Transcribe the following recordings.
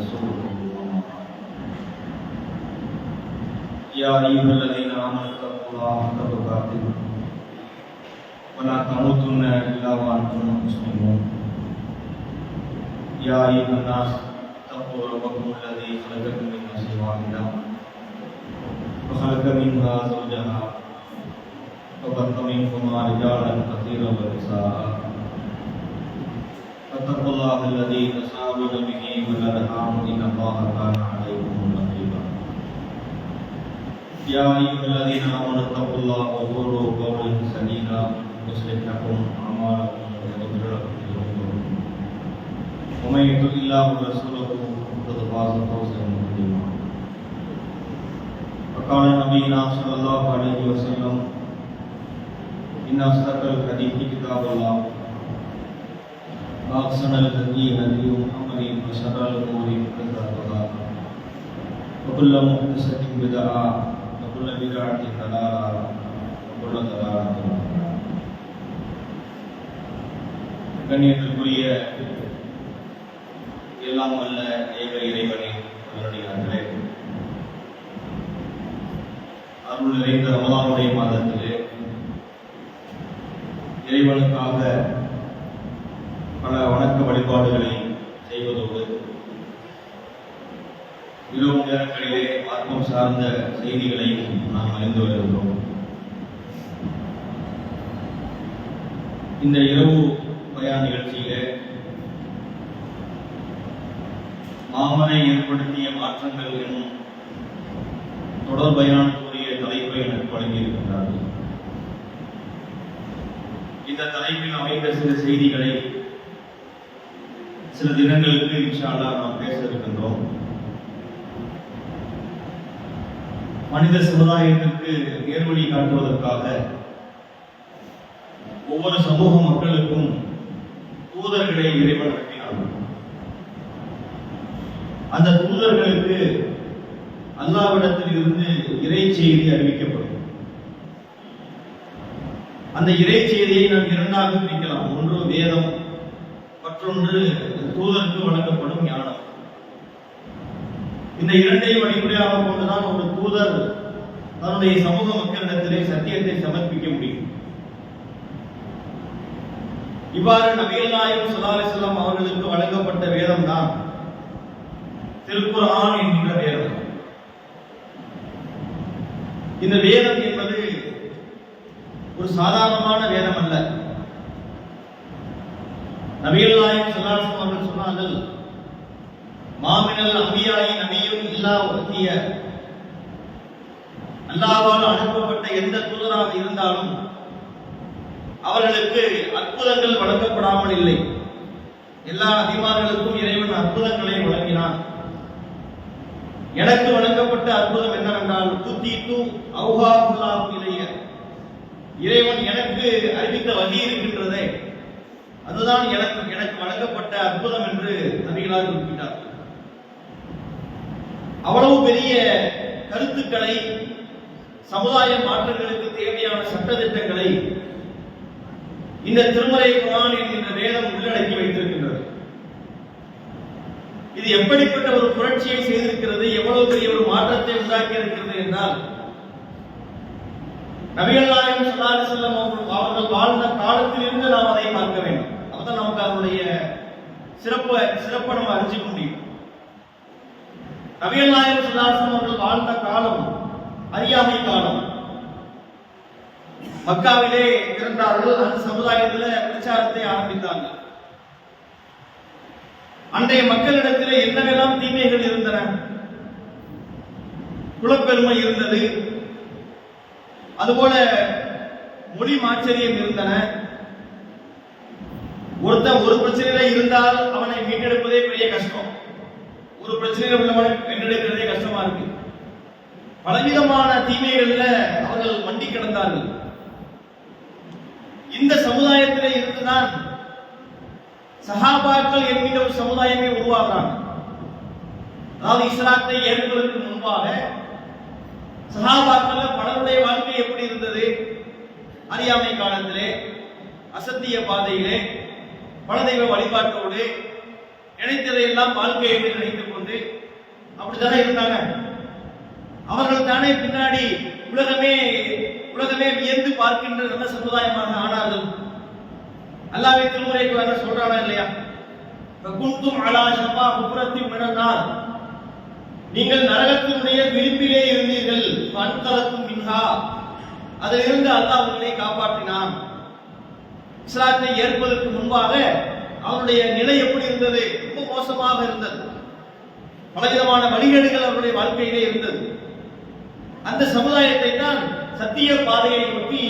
ورسوله أما بعد. يا أيها الذين آمنوا اتقوا الله حق تقاته ولا تموتن إلا وأنتم مسلمون. يا أيها الناس اتقوا ربكم الذي خلقكم من نفس واحدة وخلق منها زوجها وبث منهما رجالا كثيرا ونساء. فاتقوا الله الذي تساءلون به والأرحام إن الله كان عليكم رقيبا. يا أيها الذين آمنوا اتقوا الله وقولوا قولا سديدا يصلح لكم أعمالكم ويغفر لكم ذنوبكم ومن يطع الله ورسوله فقد فاز فوزا عظيما. وقال نبينا صلى الله عليه وسلم إن أصدق الحديث كتاب الله وأحسن الهدي هدي محمد وشر الأمور محدثاتها وكل محدثة بدعة وكل بدعة ضلالة وكل ضلالة في النار. கண்ணியத்திற்குரிய எல்லாம் வல்ல ஏக இறைவனின் நல்லடியார்களே, அருள் நிறைந்த ரமலானுடைய மாதத்திலே இறைவனுக்காக பல வணக்க வழிபாடுகளை செய்வதோடு இரவு நேரங்களிலே ஆத்மம் சார்ந்த செய்திகளையும் நாம் அறிந்து வருகிறோம். இந்த இரவு பயான் நிகழ்ச்சியிலே மாமனை ஏற்படுத்திய மாற்றங்கள் எனும் தொடர் பயானுக்குரிய தலைப்பை எனக்கு வழங்கியிருக்கின்றார்கள். இந்த தலைப்பில் அமைந்த சில செய்திகளை சில தினங்களுக்கு இன்ஷா அல்லாஹ் நாம் பேச இருக்கின்றோம். மனித சமுதாயத்திற்கு நேர்வழி காட்டுவதற்காக ஒவ்வொரு சமூக மக்களுக்கும் தூதர்களை இறைவன் அனுப்பினார்கள். அந்த தூதர்களுக்கு அல்லாஹ்விடத்தில் இருந்து இறை செய்தி அறிவிக்கப்படும். அந்த இறை செய்தியை நாம் இரண்டாக பிரிக்கலாம். ஒன்று வேதம், மற்றொன்று தூதருக்கு வழங்கப்படும் ஞானம். இந்த இரண்டையும் அடிப்படையாக கொண்டுதான் ஒரு தூதர் தன்னுடைய சமூக மக்களிடத்திலே சத்தியத்தை சமர்ப்பிக்க முடியும். இவ்வாறு நபிகள் நாயகம் ஸல்லல்லாஹு அலைஹி வஸல்லம் அவர்களுக்கு வழங்கப்பட்ட வேதம் தான் திருக்குர்ஆன் என்கிற வேதம். இந்த வேதம் என்பது ஒரு சாதாரணமான வேதம் அல்ல. நபிகள் நாயகம் ஸல்லல்லாஹு அலைஹி வஸல்லம் அவர்கள் சொன்னார்கள், மாமினல் அம்பியாயி நபியும் இல்லா உத்திய, அல்லாஹ்வால் அனுப்பப்பட்ட எந்த தூதராக இருந்தாலும் அவர்களுக்கு அற்புதங்கள் வழங்கப்படாமல் இல்லை. எல்லா நபிமார்களுக்கும் இறைவன் அற்புதங்களை வழங்கினான். எனக்கு வழங்கப்பட்ட அற்புதம் என்னவென்றால் குத்தீத்து அவுஹாஹுல்லாஹு இலைய, இறைவன் எனக்கு அறிவித்த வகி இருக்கின்றதே அதுதான் எனக்கு வழங்கப்பட்ட அற்புதம் என்று நபிகளார் குறிப்பிட்டார். அவ்வளவு பெரிய கருத்துக்களை, சமுதாய மாற்றங்களுக்கு தேவையான சட்டதிட்டங்களை இந்த திருமறை குர்ஆன் என்கின்ற வேதம் உள்ளடக்கி வைத்திருக்கின்றது. இது எப்படிப்பட்ட ஒரு புரட்சியை செய்திருக்கிறது, எவ்வளவு பெரிய ஒரு மாற்றத்தை உண்டாக்கி இருக்கிறது என்றால், நபிகள் நாயகம் ஸல்லல்லாஹு அலைஹி வஸல்லம் அவர்கள் வாழ்ந்த காலத்தில் இருந்து நாம் அதை பார்க்க வேண்டும். அப்பதான் நமக்கு அதனுடைய சிறப்பை நம்ம அறிஞ்சிக்க முடியும். நபிகள் நாயகம் ஸல்லல்லாஹு அலைஹி வஸல்லம் அவர்கள் வாழ்ந்த காலம் அறியாமை காலம். மக்காவிலே இருந்தார்கள். அந்த சமுதாயத்தில் பிரச்சாரத்தை ஆரம்பித்தாங்க. அன்றைய மக்களிடத்திலே என்னவெல்லாம் தீமைகள் இருந்தன, குலப்பெருமை இருந்தது, அதுபோல மொழி மாச்சரியம் இருந்தன. ஒருத்தன் ஒரு பிரச்சனையில இருந்தால் அவனை மீட்டெடுப்பதே பெரிய கஷ்டம். ஒரு பிரச்சனையில உள்ளவனை மீட்டெடுக்கிறதே கஷ்டமா இருக்கு. பலவிதமான தீமைகள்ல அவர்கள் மண்டி கிடந்தார்கள். இந்த சமுதாயத்திலே இருந்துதான் சஹாபாக்கள் என்கிற ஒரு சமுதாயமே உருவாகிறாங்க. அதாவது இஸ்லாத்தை ஏற்பதற்கு முன்பாக சஹாபாக்கள் பலருடைய வாழ்க்கை எப்படி இருந்தது, அறியாமை காலத்திலே, அசத்திய பாதையிலே, பலதெய்வ வழிபாட்டோடு, நினைத்ததை எல்லாம் வாழ்க்கை என்று நினைத்துக் கொண்டு அப்படித்தானே இருந்தாங்க. அவர்கள் தானே பின்னாடி உலகமே வியந்து பார்க்கின்ற நல்ல சமுதாயமாக ஆனார்கள். அல்லாஹ்வே திருமறை குர்ஆன்ல சொல்றானா இல்லையா? குன்தும் அலா ஷஃபா ஹுஃப்ரத்தின் மினன் நார், நீங்கள் நரகத்தினுடைய விளிம்பிலே இருந்தீர்கள், ஃபன்கலத்தும் மின்ஹா, அதிலிருந்து அல்லாஹ் உங்களை காப்பாற்றினான். இஸ்லாத்தை ஏற்பதற்கு முன்பாக அவருடைய நிலை எப்படி இருந்தது? ரொம்ப மோசமாக இருந்தது. பலவிதமான வழிகேடுகள் அவருடைய வாழ்க்கையிலே இருந்தது. அந்த சமுதாயத்தை தான் சத்திய பாதையை நோக்கி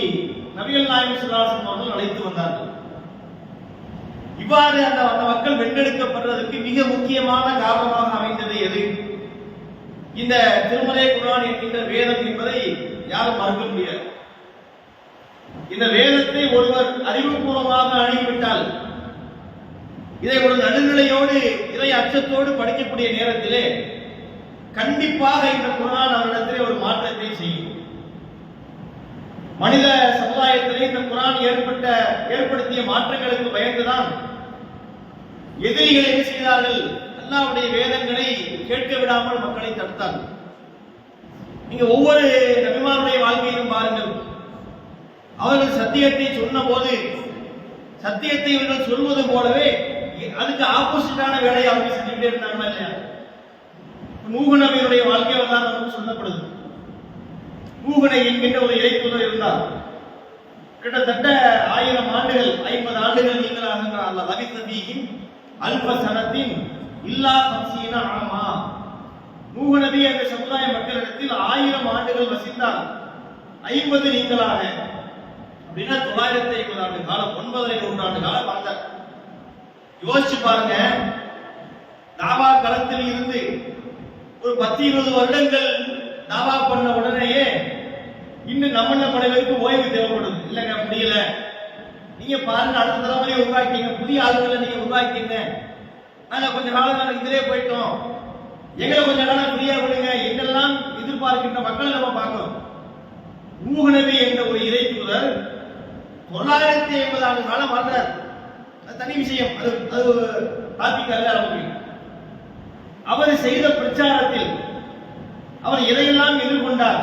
நபிகள் நாயகம் ஸல்லல்லாஹு அலைஹி வஸல்லம் அவர்கள் அழைத்து வந்தார்கள். இவ்வாறு அந்த மக்கள் வென்றெடுக்கப்படுவதற்கு மிக முக்கியமான காரணமாக அமைந்தது எது? இந்த திருமறை குர்ஆன் என்கின்ற வேதம் என்பதை யாரும் மறுக்க முடியாது. இந்த வேதத்தை ஒருவர் அறிவுபூர்வமாக அணுகிவிட்டால், இதை ஒரு நடுநிலையோடு இறை அச்சத்தோடு படிக்கக்கூடிய நேரத்திலே கண்டிப்பாக இந்த குர்ஆன் அவரிடத்திலே ஒரு மாற்றத்தை செய்யும். மனித சமுதாயத்திலே இந்த குர்ஆன் ஏற்படுத்திய மாற்றங்களுக்கு பயந்துதான் எதிரிகள் என்ன செய்தார்கள்? அல்லாஹ்வுடைய வேதங்களை கேட்க விடாமல் மக்களை தடுத்தார்கள். நீங்க ஒவ்வொரு நபிமாருடைய வாழ்க்கையிலும் பாருங்கள், அவர்கள் சத்தியத்தை சொன்ன போது சத்தியத்தை இவர்கள் சொல்வது போலவே அதுக்கு ஆப்போசிட்டான வேலையை அவங்க செஞ்சுட்டே இருந்தாங்களா இல்லையா? நூஹ் நபியுடைய வாழ்க்கை வரலாறு நமக்கு சொல்லப்படுது. நூஹ் என்கின்ற ஒரு இறைத்தூதர் இருந்தார். கிட்டத்தட்ட 1000 ஆண்டுகள் 50 ஆண்டுகள் நீங்களாக அல்லாஹ் லபித்தபீஹிம் அல்ஃப சனத்தின் இல்லா 50 ஆமா. நூஹ் நபி அந்த சமுதாய மக்களிடத்தில் 1000 ஆண்டுகள் வசித்தார். 50 நீங்களாக அப்படின்னா 950 ஆண்டு காலம், 9 நூற்றாண்டு காலம் வாழ்ந்தார். யோசிச்சு பாருங்க, தாவா களத்தில் இருந்து ஒரு 10-20 வருடங்கள் தாவா பண்ண உடனேயே இன்னும் நம்மள படைகளுக்கு ஓய்வு தேவைப்படுது. இல்லைங்க முடியல, நீங்க பாருங்க அடுத்த தலைமுறையை உருவாக்கிங்க, புதிய ஆளுங்களை நீங்க உருவாக்கிங்க, நாங்க கொஞ்ச காலம் நாங்க இதிலே போயிட்டோம், எங்களை கொஞ்ச காலம் ஃப்ரீயா விடுங்க, எங்கெல்லாம் எதிர்பார்க்கின்ற மக்களை நம்ம பார்க்கணும். நூஹ் நபி என்ற ஒரு இறை தூதர் 950 ஆண்டு காலம் வாழ்ந்தார். அது தனி விஷயம், அது டாபிக் அல்ல. அவர் செய்த பிரச்சாரத்தில் அவர் எதையெல்லாம் எதிர்கொண்டார்,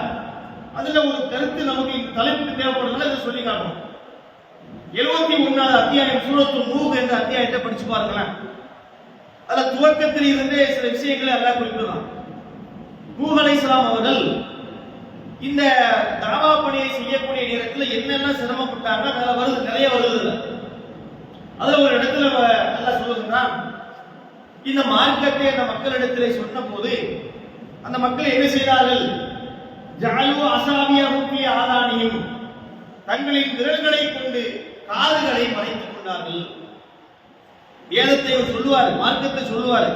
அதுல ஒரு கருத்து நமக்கு இந்த தலைப்புக்கு தேவைப்படுறதுல இதை சொல்லி காட்டணும். 71வது அத்தியாயம் சூரத்துல் நூஹ் என்ற அத்தியாயத்தை படிச்சு பாருங்களேன். அதுல துவக்கத்தில் இருந்தே சில விஷயங்களை எல்லாம் குறிப்பிடலாம். நூஹ் அலைஹிஸ்ஸலாம் அவர்கள் இந்த தாவா பணியை செய்யக்கூடிய நேரத்தில் என்னெல்லாம் சிரமப்பட்டாங்க நிறைய வருது. அதுல ஒரு இடத்துல அல்லாஹ் சொல்லுகிறான், இந்த மார்க்கத்தை அந்த மக்களிடத்திலே சொன்ன போது அந்த மக்கள் என்ன செய்தார்கள்? ஜஅலு அஸாபியஹும் ஃபீ ஆதானிஹிம், தங்களின் விரல்களை கொண்டு காதுகளை மறைத்துக் கொண்டார்கள். வேதத்தை சொல்லுவார், மார்க்கத்தை சொல்லுவார்.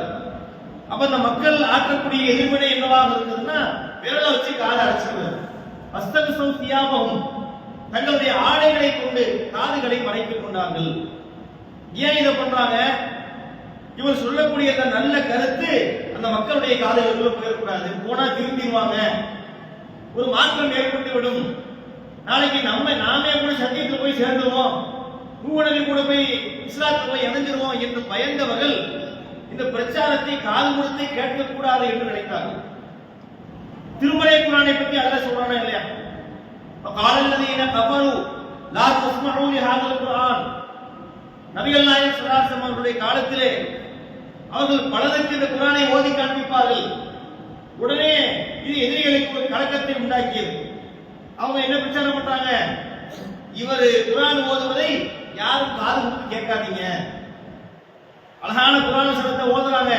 அப்ப அந்த மக்கள் ஆற்றக்கூடிய எதிர்வினை என்னவாக இருந்ததுன்னா, விரலை வச்சு காதை அடைச்சிருந்தார். அஸ்தகசம் தியாபகம், தங்களுடைய ஆடைகளை கொண்டு காதுகளை மறைத்துக் கொண்டார்கள். ஏன் இதை பண்றாங்க? இவர் சொல்லக்கூடிய அந்த நல்ல கருத்து அந்த மக்களுடைய காதுகளுக்குள்ள போயிடக்கூடாது, போனா திரும்பிடுவாங்க, ஒரு மாற்றம் ஏற்பட்டு விடும், நாளைக்கு நாமே கூட சத்தியத்தில் போய் சேர்ந்துருவோம், நூஹ் கூட போய் இஸ்லாத்தில் போய் இணைஞ்சிருவோம் என்று பயந்தவர்கள் இந்த பிரச்சாரத்தை காது கொடுத்து கேட்கக்கூடாது என்று நினைத்தார்கள். திருமறை குர்ஆனை பற்றி அல்லாஹ் சொல்றானா இல்லையா? காலல்லதீன கஃபரு லா தஸ்மஉ லிஹாதல் குர்ஆன், நபிகள் நாயகம் ஸல்லல்லாஹு அலைஹி வஸல்லம் அவர்களுடைய காலத்திலே அவர்கள் பலருக்கு இந்த குர்ஆனை ஓதி காண்பிப்பார்கள். உடனே இது எதிரிகளுக்கு ஒரு கலக்கத்தை உண்டாக்கியது. அவங்க என்ன பிரச்சாரம் பண்றாங்க? இவர் குர்ஆன் ஓதுவதை யாரும் காது கொடுத்து கேட்காதீங்க. அழகான குர்ஆன் வசனத்தை ஓதுறாங்க,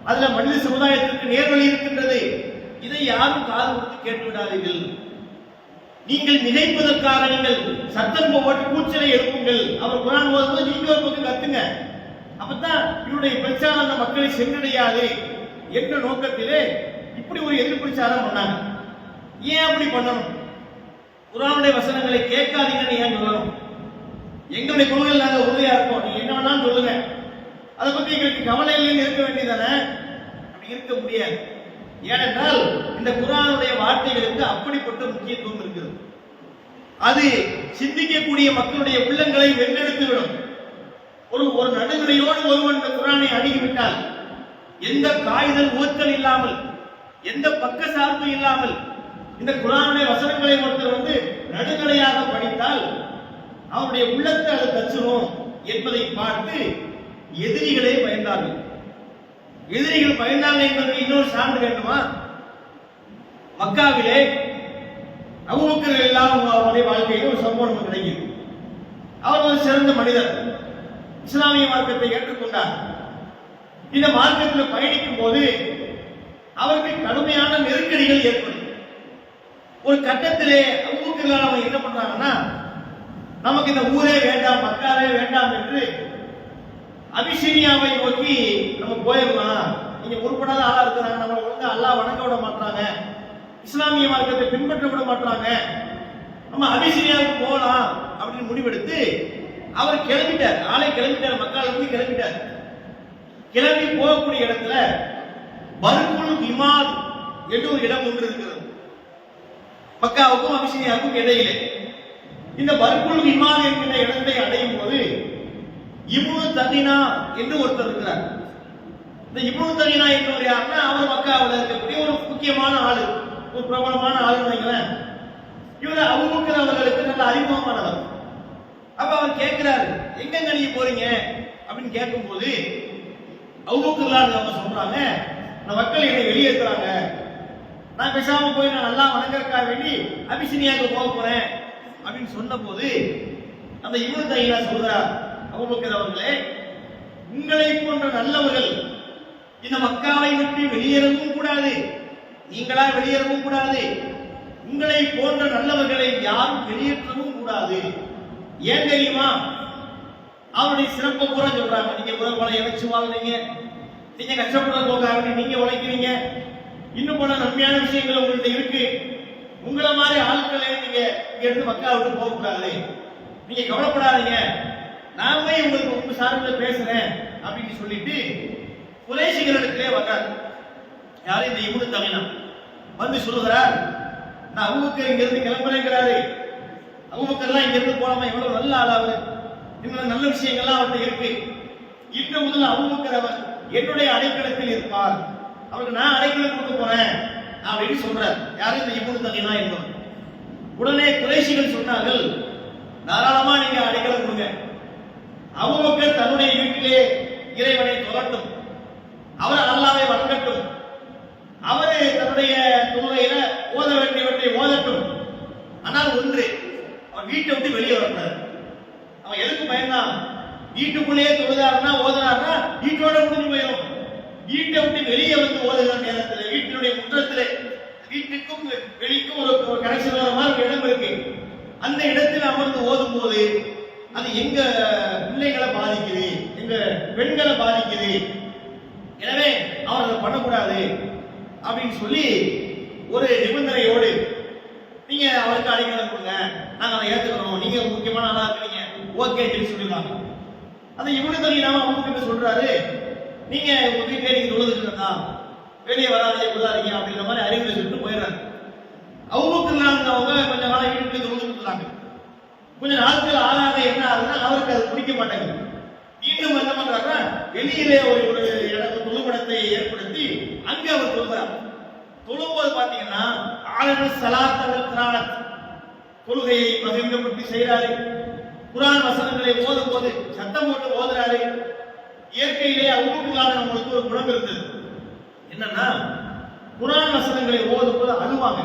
அதுல மனித சமுதாயத்திற்கு நேர்வழி இருக்கின்றது, இதை யாரும் காது கொடுத்து கேட்டு விடாதீர்கள். நீங்கள் மிகைப்பதற்காக நீங்கள் சத்தம் போட்டு கூச்சலை எழுப்புங்கள். அவர் குர்ஆன் ஓதும்போது நீங்க ஒரு பக்கம் கத்துங்க, அப்பதான் இவருடைய பிரச்சாரம் அந்த மக்களை சென்றடையாது என்ற நோக்கத்திலே இப்படி ஒரு எதிர் பிரச்சாரம் பண்ணாங்க. ஏன் அப்படி பண்ணணும்? குர்ஆனுடைய வசனங்களை கேட்காதீங்கன்னு ஏன் சொல்லணும்? எங்களுடைய கொள்கையில் நாங்கள் உறுதியா இருப்போம், நீங்க என்ன வேணாலும் சொல்லுங்க, அதை பத்தி எங்களுக்கு கவலை இல்லைன்னு இருக்க வேண்டியதானே? அப்படி இருக்க முடியாது. ஏனென்றால் இந்த குர்ஆனுடைய வார்த்தைகளுக்கு அப்படிப்பட்ட முக்கியத்துவம் இருக்கிறது. அது சிந்திக்கக்கூடிய மக்களுடைய உள்ளங்களை வென்றெடுத்து விடும். ஒரு நடுநிலையோடு ஒருவன் இந்த குர்ஆனை அணுகிவிட்டால், எந்த காய்தல் ஊத்தல் இல்லாமல், எந்த பக்க சார்பு இல்லாமல் இந்த குர்ஆனுடைய வசனங்களை ஒருத்தர் நடுநிலையாக படித்தால் அவருடைய உள்ளத்தை அது தச்சுரும் என்பதை பார்த்து எதிரிகளே பயந்தார்கள். எதிரிகள் பயந்தாங்க என்பதற்கு இன்னொரு சான்று வேண்டுமா? மக்காவிலே அபூபக்கர் ரலியல்லாஹு அவருடைய வாழ்க்கையில் ஒரு சம்பவம் கிடைக்கிறது. அவர் ஒரு சிறந்த மனிதர், இஸ்லாமிய மார்க்கத்தை ஏற்றுக்கொண்டார். இந்த மார்க்கத்தில் பயணிக்கும் போது அவருக்கு கடுமையான நெருக்கடிகள் ஏற்படும். ஒரு கட்டத்திலே அபூபக்கர் அவங்க என்ன பண்றாங்கன்னா, நமக்கு இந்த ஊரே வேண்டாம், மக்காவே வேண்டாம் என்று அபிசீனியாவை நோக்கி நம்ம போயிடலாம். நீங்க உருப்படாத ஆளா இருக்கிறாங்க, நம்ம ஒழுங்கா அல்லாஹ் வணங்க விட மாட்டாங்க, இஸ்லாமிய மார்க்கத்தை பின்பற்ற விட மாட்டாங்க, நம்ம அபிசீனியாவுக்கு போகலாம் அப்படின்னு முடிவெடுத்து அவர் கிளம்பிட்டார். ஆளை கிளம்பிட்டார், மக்கள் கிளம்பிட்டார். கிளம்பி போகக்கூடிய இடத்துல பர்குல் இமாத் என்று ஒரு இடம் ஒன்று இருக்கிறது, மக்காவுக்கும் அபிசீனியாவுக்கும் இடையிலே. இந்த பர்குல் இமாத் என்கிற இடத்தை அடையும் போது இப்னு தகினா என்று ஒருத்தர் இருக்கிறார். இந்த இப்னு தகினா என்பவர் யாருன்னா, அவர் மக்காவில் இருக்கக்கூடிய ஒரு முக்கியமான ஆளு, ஒரு பிரபலமான ஆளுன்னு வைங்களேன். இவர் அபூபக்கர் அவர்களுக்கு நல்ல அறிமுகமானவர். அப்ப அவர் கேட்கிறாரு, எங்க நீங்க போறீங்க அப்படின்னு கேட்கும் போது அபூபக்கர் அவங்க சொல்றாங்க, நான் மக்கள் என்னை வெளியேற்றுறாங்க, நான் பேசாம போய் நான் நல்லா வணங்கறதுக்காக வேண்டி அபிசீனியாவுக்கு போக போறேன் அப்படின்னு சொன்ன போது அந்த இப்னு தகினா சொல்றார், அபூபக்கர் அவர்களே, உங்களை போன்ற நல்லவர்கள் இந்த மக்காவை விட்டு வெளியேறவும் கூடாது, நீங்களா வெளியேறவும் கூடாது, உங்களை போன்ற நல்லவர்களை யாரும் வெளியேற்றவும் கூடாது. ஏன் தெரியுமா? அவருடைய சிறப்பை பூரா சொல்றாங்க. நீங்க உலக இணைச்சு வாழ்றீங்க, நீங்க கஷ்டப்பட போகாது, நீங்க உழைக்கிறீங்க, இன்னும் போல நன்மையான விஷயங்கள் உங்கள்ட்ட இருக்கு, உங்களை மாதிரி ஆட்களை நீங்க இங்க இருந்து மக்கா விட்டு போக கூடாது, நீங்க கவலைப்படாதீங்க, நான் போய் உங்களுக்கு உங்க சார்பில் பேசுறேன் அப்படின்னு சொல்லிட்டு குறைஷிகளிடத்திலே வர்றார். யாரும் இந்த இப்னு தகினா வந்து சொல்லுகிறார், நான் அபூபக்கர் இங்க இருந்து கிளம்புறேங்கிறாரு, அபூபக்கர்லாம் இங்க இருந்து போலாமா, எவ்வளவு நல்ல ஆளாவது, இன்னும் நல்ல விஷயங்கள்லாம் அவர்கிட்ட இருக்கு, இன்று முதல் அபூபக்கர் அவர் என்னுடைய அடைக்கலத்தில் இருப்பார், அவருக்கு நான் அடைக்கலம் கொடுக்க போறேன் அப்படின்னு சொல்றார். யாரும் இந்த இப்னு தகினா என்பவர். உடனே குறைஷிகள் சொன்னார்கள், தாராளமா நீங்க அடைக்கலம் கொடுங்க, அபூபக்கர் தன்னுடைய வீட்டிலே இறைவனை தொழட்டும், அவர் அல்லாஹ்வை வணங்கட்டும், அவரு தன்னுடைய தொழுகையில ஓத வேண்டியவற்றை ஓதட்டும், ஆனால் ஒன்று, அவன் வீட்டை விட்டு வெளியே வரக்கூடாது. அவன் எதுக்கு பயந்தான்? வீட்டுக்குள்ளேயே தொழுதாருன்னா ஓதுனாருன்னா வீட்டோட முடிஞ்சு போயிடும். வீட்டை விட்டு வெளியே வந்து ஓதுகிற நேரத்தில் வீட்டினுடைய முற்றத்திலே, வீட்டுக்கும் வெளிக்கும் ஒரு கனெக்ஷன் வர மாதிரி இடம் இருக்கு, அந்த இடத்தில் அமர்ந்து ஓதும் போது அது எங்க பிள்ளைகளை பாதிக்குது, எங்க பெண்களை பாதிக்குது, எனவே அவர் அதை பண்ணக்கூடாது அப்படின்னு சொல்லி ஒரு நிபந்தனையோடு நீங்க அவருக்கு அடைக்கலம் கொடுங்க, நாங்க அதை ஏத்துக்கிறோம், நீங்க முக்கியமான ஆளா இருக்கீங்க, ஓகே சொல்லி சொல்லிடுவாங்க. அந்த இப்னு தகினா அவங்க சொல்றாரு, நீங்க உங்க வீட்டிலே நீங்க தொழுதுட்டு வெளியே வராதீங்க விடாதீங்க அப்படிங்கிற மாதிரி அறிவுரை சொல்லிட்டு போயிடுறாங்க. அபூபக்கர் அவங்க கொஞ்ச நாள் வீட்டுக்குள்ளே தொழுதுட்டு இருந்தாங்க. கொஞ்ச நாட்கள் ஆளாக என்ன ஆகுதுன்னா அவருக்கு அது பிடிக்க மாட்டேங்குது. மீண்டும் என்ன பண்றாருன்னா வெளியிலே ஒரு இடத்து தொழுபடத்தை ஏற்படுத்தி அங்கே அவர் தொழுகிறார். தொழும்போது பாத்தீங்கன்னா ஆளுந சலாத்தல் கிரானத் தொழுகையை பகிர்ந்தபடி செய்யறாரு. குர்ஆன் வசனங்களை ஓதும் போது சத்தம் போட்டு ஓதுறாரு. இயற்கையிலே அபூபக்கர் நம்மளுக்கு ஒரு குணம் இருந்தது, என்னன்னா குர்ஆன் வசனங்களை ஓதும் போது அழுவாங்க.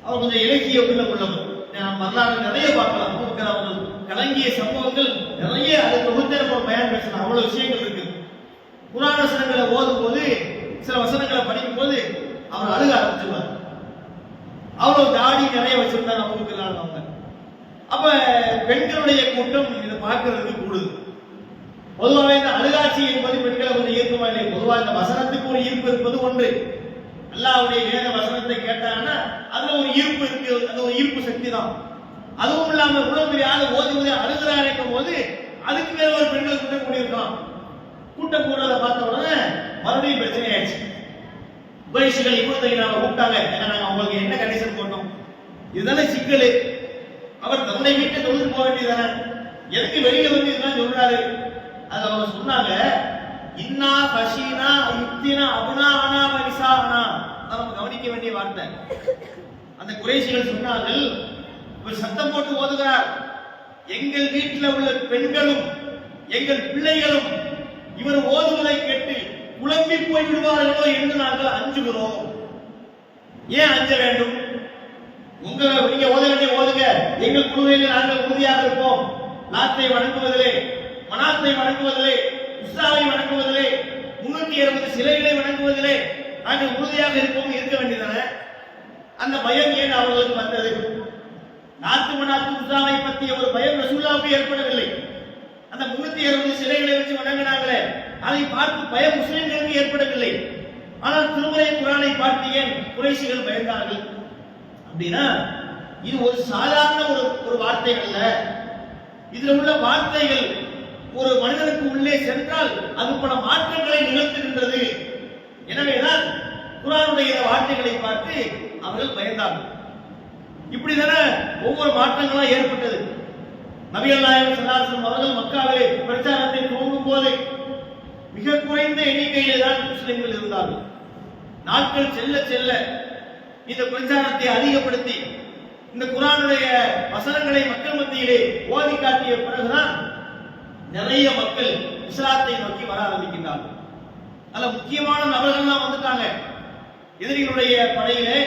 அவர் கொஞ்சம் இலக்கிய உள்ளவர். நாம் வரலாறு நிறைய பார்க்கலாம். அபூபக்கர் அவர்கள் கலங்கிய சம்பவங்கள் நிறைய, அதை தொகுத்தே நம்ம பயன் பேசலாம், அவ்வளவு விஷயங்கள் இருக்கு. குர்ஆன் வசனங்களை ஓதும் போது சில வசனங்களை படிக்கும் போது அவர் அழுக ஆரம்பிச்சிருவார். அவ்வளவு தாடி நிறைய வச்சிருந்தாங்க அபூபக்கர் அவங்க. அப்ப பெண்களுடைய கூட்டம் இதை பார்க்கறதுக்கு கூடுது. பொதுவாக இந்த அழுகாட்சி என்பது பெண்களை கொஞ்சம் ஈர்க்குமா இல்லை? பொதுவாக இந்த வசனத்துக்கு ஒரு ஈர்ப்பு இருப்பது ஒன்று. அல்லாஹ்வுடைய வேத வசனத்தை கேட்டாங்கன்னா அதுல ஒரு ஈர்ப்பு இருக்கு, அது ஒரு ஈர்ப்பு சக்தி தான். அதுவும் இல்லாம இவ்வளவு பெரிய ஆளு ஓதுவதை அழுகிறாருக்கும் போது அதுக்கு மேல ஒரு பெண்களை கூட்டம் கூடியிருக்கலாம். கூட்டம் கூடாத பார்த்த உடனே மறுபடியும் பிரச்சனை ஆயிடுச்சு. குறைஷிகள் இப்னு தகினாவை கூப்பிட்டாங்க, ஏன்னா நாங்க உங்களுக்கு என்ன கண்டிஷன் போட்டோம், இதுதானே சிக்கல், அவர் தன்னுடைய வீட்டை தொழுது போக வேண்டியதானே, எதுக்கு வெளியில வந்து இதெல்லாம் சொல்றாரு அது அவங்க சொன்னாங்க, இன்னா ஹஷீனா யுக்தினா அபுனா அனா வனிசானா. நம்ம கவனிக்க வேண்டிய வார்த்தை. அந்த குறைஷிகள் சொன்னார்கள், ஒரு சத்தம் போட்டு ஓதுகிறார், எங்கள் வீட்டில் உள்ள பெண்களும் எங்கள் பிள்ளைகளும் இவர் ஓதுவதை கேட்டு குழம்பி போய் விடுவார்களோ என்று நாங்கள் அஞ்சுகிறோம். ஏன் அஞ்ச வேண்டும்? நீங்க ஓத வேண்டிய ஓதுங்க, எங்கள் குழுவில் நாங்கள் உறுதியாக இருப்போம். லாத்தை வணங்குவதிலே, மனாத்தை வணங்குவதிலே, உஸ்ஸாவை வணங்குவதிலே, 360 சிலைகளை வணங்குவதிலே நாங்கள் உறுதியாக இருப்போம். இருக்க வேண்டியதானே? அந்த பயம் ஏன் அவர்களுக்கு வந்தது? நாத்து மனாத்து உஸ்ஸாவை பற்றிய ஒரு பயம் ரசூலுல்லாஹ்வுக்கு ஏற்படவில்லை. அந்த 360 சிலைகளை வச்சு வணங்கினாங்களே, அதை பார்த்து பயம் முஸ்லிம்களுக்கு ஏற்படவில்லை. ஆனால் திருமறை குர்ஆனை பார்த்து ஏன் குறைஷிகள் பயந்தார்கள் அப்படின்னா, இது ஒரு சாதாரண ஒரு வார்த்தை அல்ல. இதுல உள்ள வார்த்தைகள் ஒரு மனிதனுக்கு உள்ளே சென்றால் அது பல மாற்றங்களை நிகழ்த்துகின்றது. எனவேதான் குர்ஆனுடைய வார்த்தைகளை பார்த்து அவர்கள் பயந்தார்கள். இப்படிதான ஒவ்வொரு மாற்றங்களா ஏற்பட்டது. நபிகள் நாயகம் ஸல்லல்லாஹு அலைஹி வஸல்லம் அவர்கள் மக்காவிலே பிரச்சாரத்தை துவங்கும் போது மிக குறைந்த எண்ணிக்கையிலே தான் முஸ்லிம்கள் இருந்தார்கள். நாட்கள் செல்ல செல்ல இந்த பிரச்சாரத்தை அதிகப்படுத்தி இந்த குர்ஆனுடைய வசனங்களை மக்கள் மத்தியிலே ஓதி காட்டிய பிறகுதான் நிறைய மக்கள் இஸ்லாத்தை நோக்கி வர ஆரம்பிக்கின்றார்கள். அதுல முக்கியமான நபர்கள்லாம் வந்துட்டாங்க. எதிரிகளுடைய படையிலே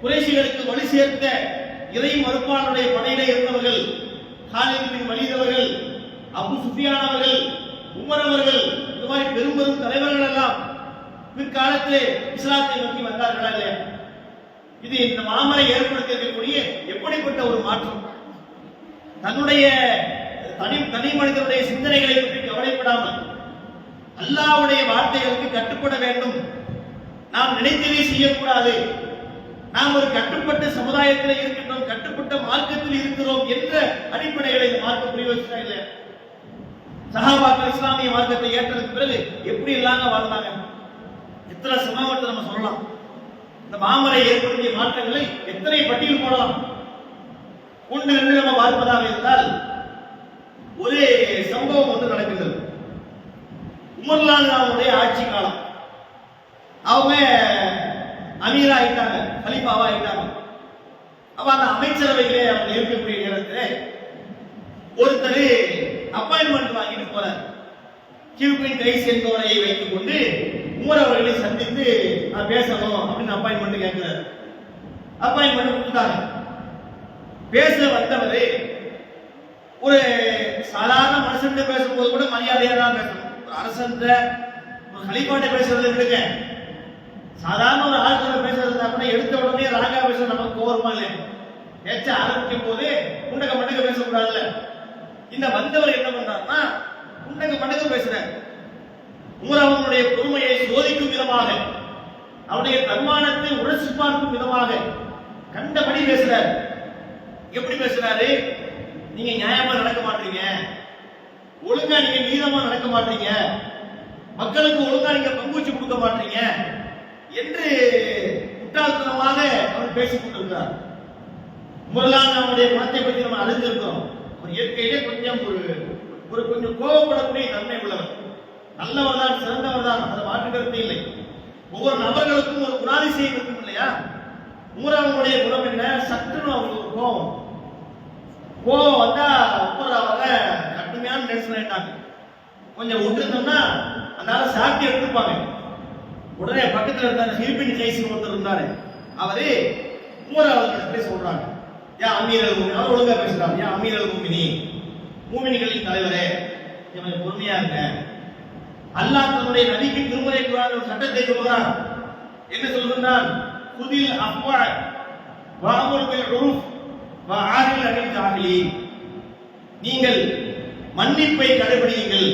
குறைஷிகளுக்கு வழி சேர்த்த இறை மறுப்பாளருடைய படையிலே இருந்தவர்கள், காலித் பின் வலீத் அவர்கள், அபு சுஃபியான் அவர்கள், உமர் அவர்கள், இந்த மாதிரி பெரும் பெரும் தலைவர்கள் எல்லாம் பிற்காலத்திலே இஸ்லாத்தை நோக்கி வந்தார்களா இல்லையா? இது இந்த மாமரை ஏற்படுத்தியிருக்கக்கூடிய எப்படிப்பட்ட ஒரு மாற்றம்! தன்னுடைய தனி மனிதனுடைய சிந்தனைகளை பற்றி கவலைப்படாமல் அல்லாஹ்வுடைய வார்த்தைகளுக்கு கட்டுப்பட வேண்டும். நாம் நினைத்ததை செய்யக்கூடாது. நாம் ஒரு கட்டுப்பட்ட சமுதாயத்தில் இருக்கின்றோம், கட்டுப்பட்ட மார்க்கத்தில் இருக்கிறோம் என்ற அடிப்படைகளை இந்த மார்க்கம் புரிய வச்சுட்டா இல்லையா? சஹாபாக்கள் இஸ்லாமிய மார்க்கத்தை ஏற்றதுக்கு பிறகு எப்படி இல்லாம வாழ்ந்தாங்க? எத்தனை சம்பவத்தை நம்ம சொல்லலாம். இந்த மாமரை ஏற்படுத்திய மாற்றங்களை எத்தனை பட்டியல் போடலாம். ஒன்று ரெண்டு நம்ம பார்ப்பதாக இருந்தால், ஒரு சம்பவம் வந்து நடக்கின்றது. உமர்லானுடைய ஆட்சி காலம். அவங்க அமீரா ஆயிட்டாங்க, கலீஃபாவா ஆயிட்டாங்க. அப்ப அந்த அமைச்சரவையிலே அவங்க இருக்கக்கூடிய நேரத்தில் ஒருத்தர் அப்பாயின்மெண்ட் வாங்கிட்டு போறார். கியூபின் கைஸ் என்பவரை வைத்துக் கொண்டு உமர் அவர்களை சந்தித்து நான் பேசணும் அப்படின்னு அப்பாயின்மெண்ட் கேட்கிறார். அப்பாயின்மெண்ட் கொடுத்தாங்க. பேச வந்தவர் ஒரு சாதாரண மனுஷன் பேசும்போது கூட மரியாதையா தான் பேசணும். ஒரு அரசன் ஒரு கலீஃபாட்ட பேசுறது விடுங்க, சாதாரண ஒரு ஆட்களை பேசுறதா கூட எடுத்த உடனே ராகா பேச நமக்கு கோவமா இல்லை. பேச்ச ஆரம்பிக்கும் போது குண்டக மண்டக பேசக்கூடாதுல்ல. இந்த வந்தவர் என்ன பண்றாருன்னா குண்டக மண்டக பேசுறாரு. உமர் அவனுடைய பொறுமையை சோதிக்கும் விதமாக, அவருடைய தன்மானத்தை உரசி பார்க்கும் விதமாக கண்டபடி பேசுறாரு. எப்படி பேசுறாரு? நீங்க நியாயமா நடக்க மாட்டீங்க, ஒழுங்கா நீங்க நீதமா நடக்க மாட்டீங்க, மக்களுக்கு ஒழுங்கா நீங்க பங்குச்சு கொடுக்க மாட்டீங்க என்று முட்டாள்தனமாக அவர் பேசிக் கொண்டிருக்கிறார். உமர்லான் அவருடைய குணத்தை பற்றி நம்ம அறிந்திருக்கிறோம். அவர் இயற்கையிலே கொஞ்சம் கொஞ்சம் கோபப்படக்கூடிய தன்மை உள்ளவர். நல்லவர் தான், சிறந்தவர் தான், அதை மாற்று கருத்து இல்லை. ஒவ்வொரு நபர்களுக்கும் ஒரு குணாதிசயம் இருக்கும் இல்லையா? உமர் அவங்களுடைய குணம் என்ன? சற்றுன்னு அவங்களுக்கு கோபம் வந்தா உமர் அவங்க கடுமையான டென்ஷன் ஆயிட்டாங்க. கொஞ்சம் விட்டுருந்தோம்னா அதனால சாப்பிட்டு எடுத்துப்பாங்க. உடனே பக்கத்தில் இருந்த ஹில்பின் கைஸ் ஒருத்தர் இருந்தாரு. அவரு உமர் அவர்கிட்ட சொல்றாங்க, ஏன் அமீரல் மூமினி, அவர் ஒழுங்கா பேசுறாங்க, ஏன் அமீரல் மூமினி, மூமினிகளின் தலைவரே, கொஞ்சம் பொறுமையா இருங்க. அல்லாஹ் தன்னுடைய நபிக்கு திருமறை குர்ஆனில் ஒரு சட்டத்தை சொல்கிறான். என்ன சொல்கிறான்? குதில் அஃவா வஅமுர் பில் உருஃப் வஆரில் அனில் ஜாஹிலீன். நீங்கள் மன்னிப்பை கடைபிடியுங்கள்,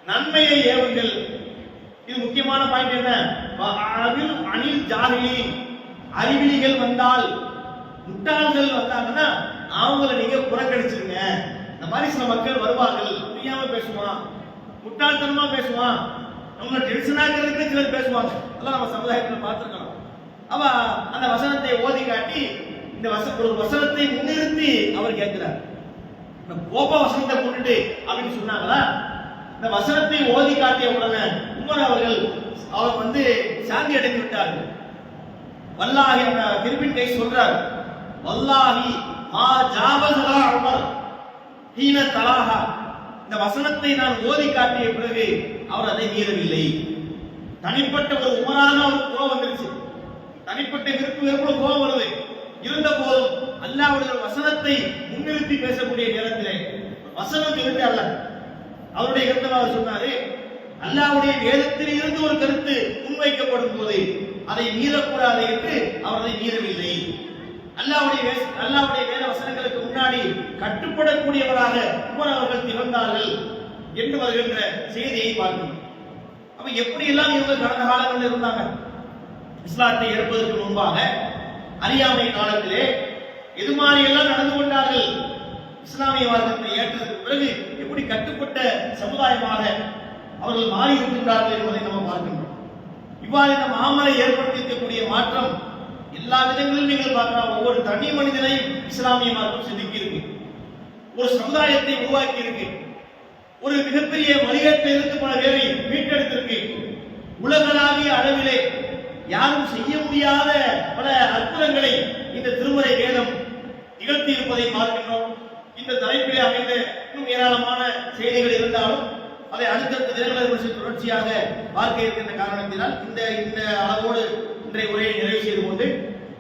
நன்மையை ஏவுங்கள். இது முக்கியமான பாயிண்ட். என்ன? வஆரில் அனில் ஜாஹிலீன். அறிவிலிகள் வந்தால், முட்டாள்கள் வந்தாங்கன்னா அவங்கள நீங்க புறக்கணிச்சிருங்க. இந்த மாதிரி சில மக்கள் வருவார்கள், புரியாம பேசுவான், முட்டாள்தனமா பேசுவான், நம்மள டென்ஷன் ஆகிறதுக்கு சிலர் பேசுவாங்க. அதெல்லாம் நம்ம சமுதாயத்தில் பார்த்துருக்கோம். அவ அந்த வசனத்தை ஓதி காட்டி இந்த ஒரு வசனத்தை முன்னிறுத்தி அவர் கேட்கிறார். கோப வசனத்தை கொண்டுட்டு அப்படின்னு சொன்னாங்களா? இந்த வசனத்தை ஓதி காட்டிய உடனே உமர் அவர்கள் சாந்தி அடைந்து விட்டார்கள். வல்லாஹி திருப்பின் கை சொல்றார், வல்லாஹி மா ஜாவஸஹா உமர் ஹீன தலாஹா. இந்த வசனத்தை நான் ஓதி காட்டிய பிறகு அவர் அதை மீறவில்லை. தனிப்பட்ட ஒரு உமராக அவர் கோபம் வந்துருச்சு, தனிப்பட்ட வெறுப்பு கோபம் வருது. இருந்த போதும் அல்லாஹ்வுடைய வசனத்தை முன்னிறுத்தி பேசக்கூடிய நேரத்திலே வசனம் இருந்து அல்ல, அவருடைய கருத்தாக சொன்னாரு, அல்லாஹ்வுடைய வேதத்தில் இருந்து ஒரு கருத்து முன்வைக்கப்படும் போது அதை மீறக்கூடாது என்று அவர் அதை மீறவில்லை. அல்லாஹ்வுடைய வேத வசனங்களுக்கு முன்னாடி கட்டுப்படக்கூடியவராக உமர் அவர்கள் திகழ்ந்தார்கள் என்று வருகின்ற செய்தியை பார்க்கணும். அப்ப எப்படி எல்லாம் இவங்க கடந்த காலங்களில் இருந்தாங்க? இஸ்லாத்தை ஏற்பதற்கு முன்பாக அறியாமை காலத்திலே எது மாதிரி எல்லாம் நடந்து கொண்டார்கள்? இஸ்லாமிய மார்க்கத்தை ஏற்றதற்கு பிறகு எப்படி கட்டுப்பட்ட சமுதாயமாக அவர்கள் மாறி இருக்கின்றார்கள் என்பதை நம்ம பார்க்கின்றோம். இவ்வாறு இந்த மாமலை ஏற்படுத்தியிருக்கக்கூடிய மாற்றம் எல்லா விதங்களிலும் நீங்கள் பார்க்கலாம். ஒவ்வொரு தனி மனிதனையும் இஸ்லாமிய மார்க்கம் சிந்திக்கி இருக்கு, ஒரு சமுதாயத்தை உருவாக்கி இருக்கு, ஒரு மிகப்பெரிய வழிகேட்டில் இருந்து பல பேரை மீட்டெடுத்திருக்கு. உலகளாவிய அளவிலே யாரும் செய்ய முடியாத பல அற்புதங்களை இந்த திருமறை வேதம் நிகழ்த்தி இருப்பதை பார்க்கின்றோம். இந்த தலைப்பிலே அமைந்த இன்னும் ஏராளமான செய்திகள் இருந்தாலும் அதை அடுத்தடுத்த தினங்களில் தொடர்ச்சியாக பார்க்க இருக்கின்ற காரணத்தினால் இந்த அளவோடு இன்றைய உரையை நிறைவு செய்து கொண்டு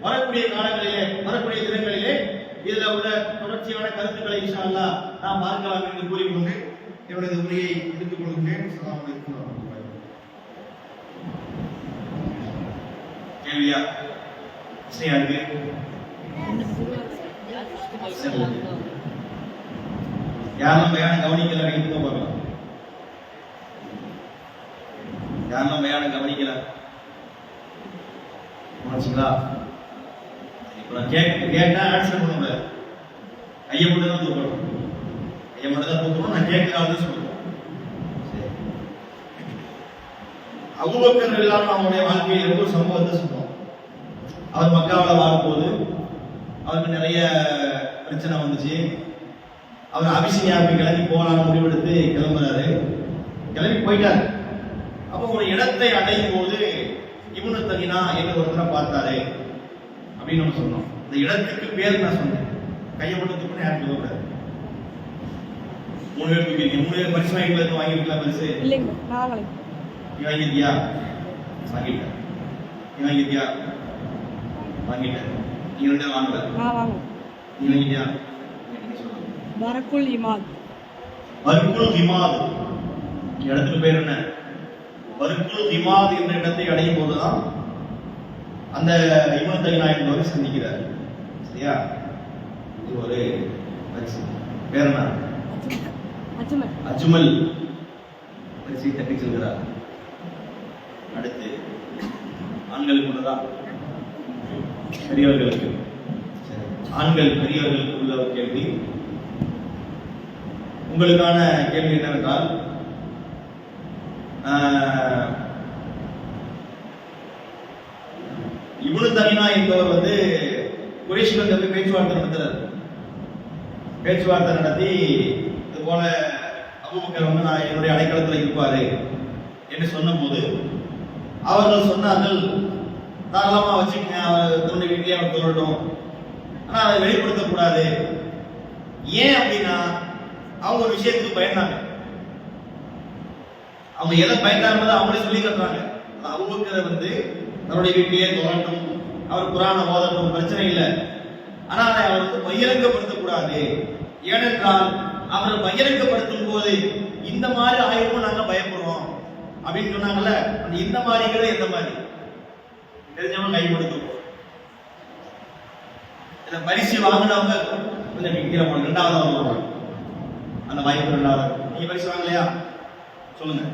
வரக்கூடிய காலங்களிலே வரக்கூடிய தினங்களிலே இதில் உள்ள தொடர்ச்சியான கருத்துக்களை இன்ஷா அல்லாஹ் நாம் பார்க்கலாம் என்று கூறிக்கொண்டு என்னுடைய உரையை எடுத்துக் கொள்கின்றேன். கேள்வியா இருக்கு? யாரும் பயான கவனிக்கல, பார்க்கலாம். யாரும் பயான கவனிக்கல, இப்ப நான் கேட்டா ஆன்சர் பண்ண முடியாது. கையை மட்டும் தான் தூக்கணும், கையை மட்டும் தான் தூக்கணும். நான் கேட்கறான்னு சொல்லுவேன். அபூபக்கர் ரலியல்லாஹு அன்ஹு அவருடைய வாழ்க்கையில் ஒரு சம்பவத்தை சொல்லுவோம். அவர் மக்காவில் வாழும்போது அவருக்கு நிறைய பிரச்சனை வந்துச்சு. அவர் அபிஷினியாவுக்கு கிளம்பி போகலான்னு முடிவெடுத்து கிளம்புறாரு. கிளம்பி போயிட்டாரு. அப்போ ஒரு இடத்தை அடையும் போது இப்னு தகினா என்று ஒருத்தரை பார்த்தாரு அப்படின்னு நம்ம சொன்னோம். இந்த இடத்துக்கு பேர் நான் சொன்னேன். கையை மட்டும் தூக்கணும், யாருக்கு தூக்கூடாது. 3 பேர் தூக்கி 3 பேர் பரிசு வாங்கிருக்கலாம். பரிசு நீ வாங்கிட்டியா? வாங்கிட்ட. நீ வாங்கிட்டியா? வாங்கிட்ட. நீ 2 வாங்கல. நீ வாங்கிட்டியா? பரக்குல் இமாத். பரக்குல் இமாத் இடத்துக்கு பேர் என்ன? பரக்குல் இமாத் என்ற இடத்தை அடையும் போதுதான் அந்த இப்னு தகினா என்பவரை சந்திக்கிறார். சரியா? இது ஒரு பேர் என்ன? அஜ்மல். பரிசை தட்டி செல்கிறார். அடுத்து ஆண்களுக்கு உள்ளதா? பெரியவர்களுக்கு. ஆண்கள் பெரியவர்களுக்கு உள்ள ஒரு கேள்வி. உங்களுக்கான கேள்வி என்னவென்றால், இப்னு தகினா என்பவர் குறைஷிகளுக்கு பேச்சுவார்த்தை நடத்துறார். பேச்சுவார்த்தை நடத்தி இது போல அபூபக்கர் நான் என்னுடைய அடைக்கலத்தில் இருப்பாரு என்று சொன்ன போது அவர்கள் சொன்னார்கள், தாராளமா வச்சுக்கங்க, அவர் தன்னுடைய வீட்டிலே அவர் சொல்லட்டும், ஆனா அதை வெளிப்படுத்தக்கூடாது. ஏன் அப்படின்னா அவங்க ஒரு விஷயத்துக்கு பயந்தாங்க. அவங்க எதை பயந்தாங்க அவங்களே சொல்லி கட்டுறாங்க. அபூபக்கர் தன்னுடைய வீட்டிலேயே சொல்லட்டும், அவர் குர்ஆனை ஓதட்டும், பிரச்சனை இல்லை, ஆனா அதை அவர் பகிரங்கப்படுத்தக்கூடாது. ஏனென்றால் அவரை பகிரங்கப்படுத்தும் போது இந்த மாதிரி ஆயிரம் நாங்க பயப்படுறோம் அப்படின்னு சொன்னாங்கல்ல. இந்த மாதிரிங்கிறது எந்த மாதிரி தெரிஞ்சவங்க கைப்படுத்தும். இந்த பரிசு வாங்கினவங்க கொஞ்சம் விற்கிறவங்க 2வது வருவாங்க. அந்த வாய்ப்பு 2வது. நீங்க பரிசு வாங்கலையா? சொல்லுங்க.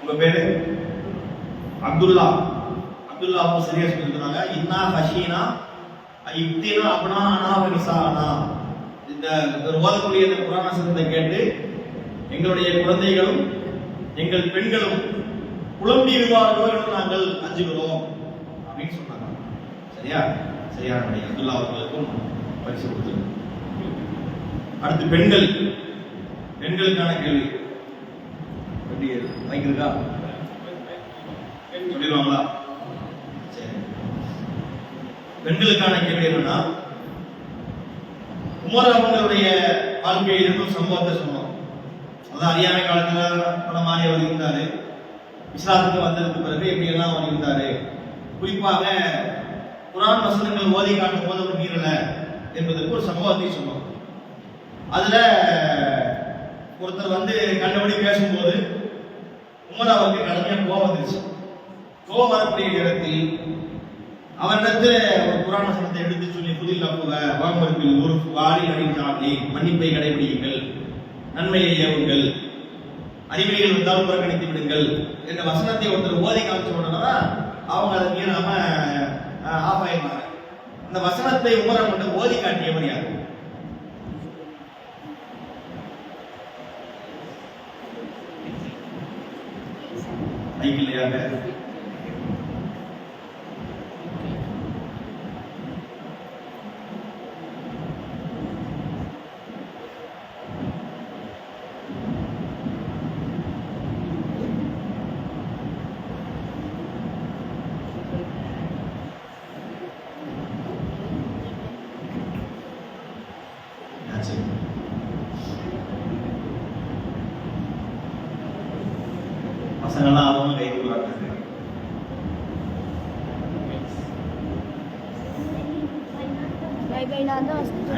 உங்க பேரு? அப்துல்லா. அப்துல்லா சரியா சொல்லிருக்காங்க. இன்னா ஹஷீனா இப்தினா அப்னா அனா நிசானா. இந்த ஓதக்கூடிய இந்த குர்ஆன் வசனத்தை கேட்டு எங்களுடைய குழந்தைகளும் எங்கள் பெண்களும் குழம்பி விடுவார்களோ என்று நாங்கள் அஞ்சுகிறோம் அப்படின்னு சொன்னாங்க. சரியா? சரியான அப்துல்லா அவர்களுக்கும் பரிசு கொடுத்து. அடுத்து பெண்கள் பெண்களுக்கான கேள்வி எப்படி மைக் இருக்கா? சொல்லிடுவாங்களா? சரி. பெண்களுக்கான கேள்வி என்னன்னா, உமர் அவங்களுடைய வாழ்க்கையில் இருந்தும் சம்பவத்தை சொன்னோம். அதான் அறியாமை காலத்துல பல மாதிரி அவர் இருந்தாரு, இஸ்லாத்துக்கு வந்ததுக்கு பிறகு எப்படி எல்லாம் அவர் இருந்தாரு, குறிப்பாக குர்ஆன் வசனங்கள் ஓதி காட்டும் போது அவர் மீறல என்பதற்கு ஒரு சம்பவத்தை சொன்னோம். அதுல ஒருத்தர் கண்டபடி பேசும்போது உமர் அவருக்கு கடுமையா கோபம் வந்துருச்சு. கோபம் வரக்கூடிய நேரத்தில் அவரிடத்தில் ஒரு குர்ஆன் வசனத்தை எடுத்து சொல்லி, புதில் அப்புவ வாமருப்பில் ஒரு வாரி அடித்தாலே மன்னிப்பை கடைபிடியுங்கள், நன்மையை ஏவுங்கள், அறிவியல் வந்தால் புறக்கணித்து விடுங்கள் என்ற வசனத்தை ஒருத்தர் ஓதி காமிச்ச உடனே அவங்க அதை மீறாம ஆஃப் ஆயிடுவாங்க. அந்த வசனத்தை உமர் மட்டும் ஓதி காட்டியவர் யாரு? இல்லையாக பசங்கள்லாம் ஆர்வமா கை கொடுக்குறாங்க.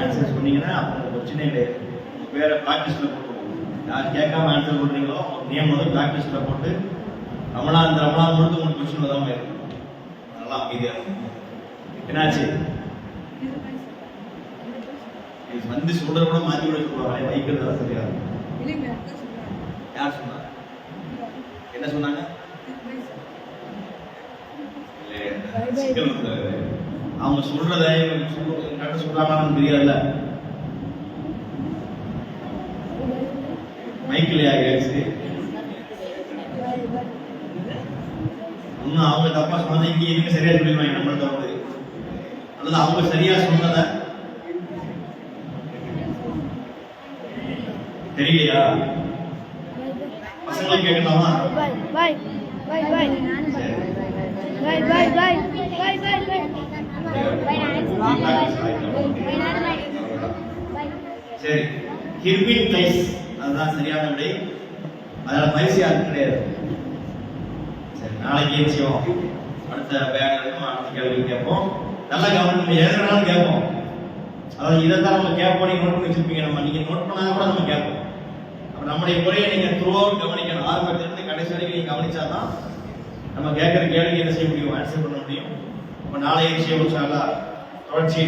ஆன்சர் சொன்னீங்கன்னா அப்போ பிரச்சனை கிடையாது. வேற பிராக்டிஸ்ல போட்டுருவோம். யார் கேட்காம ஆன்சர் பண்றீங்களோ நேம் பிராக்டிஸ்ல போட்டு ரமலான் முழுக்க உங்களுக்கு கொஸ்டின் வராம இருக்கும். நல்லா அமைதியா இருக்கும். என்னாச்சு? சொல்ற கூட மாத்தி விட சொல்லுவாங்க. வைக்கிறது சரியா? யார் சொன்னா? என்ன சொன்னாங்க? அவங்க சொல்றத சொல்றாங்கன்னு தெரியாதுல்ல. மைக்கில் ஆகிடுச்சு. இன்னும் அவங்க தப்பா சொன்னதை இங்க எதுக்கு சரியா சொல்லிடுவாங்க நம்மள்ட்ட அல்லது அவங்க சரியா சொன்னத தெரியலையா? பசங்களை கேட்கலாமா? சரி, ஹிர்பின் கைஸ் அதுதான் சரியான விடை. அதனால பரிசு யாருக்கு கிடையாது. சரி, நாளைக்கு ஏச்சியோம் அடுத்த பேங்க் அடுத்த கேள்வி கேட்போம். நல்லா கவனம் எழுதுனாலும் கேட்போம். அதாவது இதைத்தான் நம்ம கேட்போம். நீங்க நோட் பண்ணி வச்சிருப்பீங்க. நீங்க நோட் பண்ணாத கூட நம்ம கேட்போம். நம்முடைய முறையை நீங்க த்ரூஅவுட் கவனிக்கணும். ஆரம்பத்திலிருந்து கடைசி வரைக்கும் நீங்க கவனிச்சாதான் நம்ம கேட்கிற கேள்விக்கு என்ன செய்ய முடியும், ஆன்சர் பண்ண முடியும். நாளைய விஷயம் தொடர்ச்சி